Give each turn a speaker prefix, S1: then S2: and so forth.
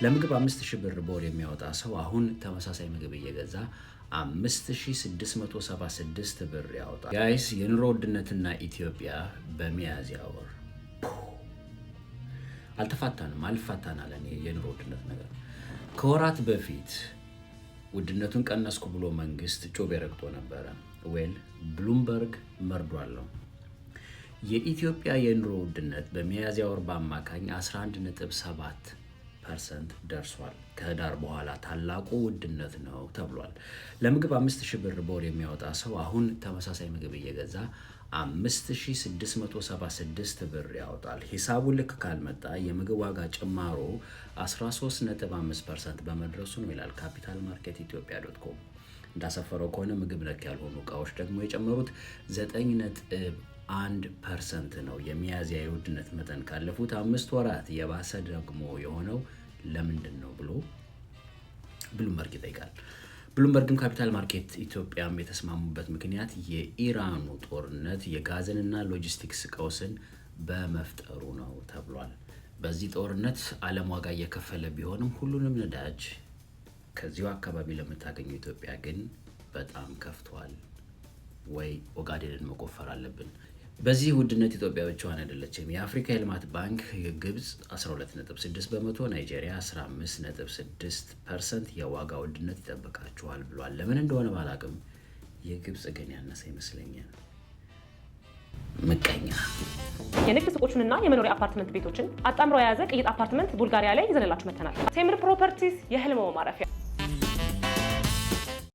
S1: ለምግብ 5000 ብር በወር የሚያወጣ ሰው አሁን ተመሳሳይ ምግብ እየገዛ 5676 ብር ያወጣል። ጋይስ የኑሮ ውድነትና ኢትዮጵያ በሚያዝያ ወር አልፋታን አለን። የኑሮ ውድነት ነገር ከወራት በፊት ውድነቱን ቀነስኩ ብሎ መንግስት ጮቤ ረግጦ ነበረ። ብሉምበርግ መርዶ አለው። የኢትዮጵያ የኑሮ ውድነት በሚያዝያ ወር በአማካኝ 11.7% ደርሷል። ከህዳር በኋላ ታላቁ ውድነት ነው ተብሏል። ለምግብ 5000 ብር በወር የሚያወጣ ሰው አሁን ተመሳሳይ ምግብ እየገዛ 5676 ብር ያወጣል። ሂሳቡ ልክ ካልመጣ የምግብ ዋጋ ጭማሮ 13.5% በመድረሱ ነው ይላል ካፒታል ማርኬት ኢትዮጵያ.com። እንዳሰፈረው ከሆነ ምግብ ነክ ያልሆኑ እቃዎች ደግሞ የጨመሩት 9.1% ነው። የሚያዝያ የውድነት መጠን ካለፉት 5 ወራት የባሰ ደግሞ የሆነው ለምንድን ነው ብሎ ብሉምበርግ ይጠይቃል። ብሉምበርግም ካፒታል ማርኬት ኢትዮጵያም የተስማሙበት ምክንያት የኢራኑ ጦርነት የጋዝንና ሎጂስቲክስ ቀውስን በመፍጠሩ ነው ተብሏል። በዚህ ጦርነት ዓለም ዋጋ እየከፈለ ቢሆንም ሁሉንም ነዳጅ ከዚሁ አካባቢ ለምታገኘው ኢትዮጵያ ግን በጣም ከፍቷል። ወይ ኦጋዴንን መቆፈር አለብን። በዚህ ውድነት ኢትዮጵያ ብቻዋን አይደለችም። የአፍሪካ የልማት ባንክ ግብጽ 12.6 በመቶ፣ ናይጄሪያ 15.6% የዋጋ ውድነት ይጠብቃቸዋል ብሏል። ለምን እንደሆነ ባላቅም የግብጽ ግን ያነሰ ይመስለኛል። ምቀኛ
S2: የንግድ ሱቆችንና የመኖሪያ አፓርትመንት ቤቶችን አጣምሮ የያዘ ቅይጥ አፓርትመንት ቡልጋሪያ ላይ ይዘንላችሁ መጥተናል። ቴምር ፕሮፐርቲስ የህልሞ ማረፊያ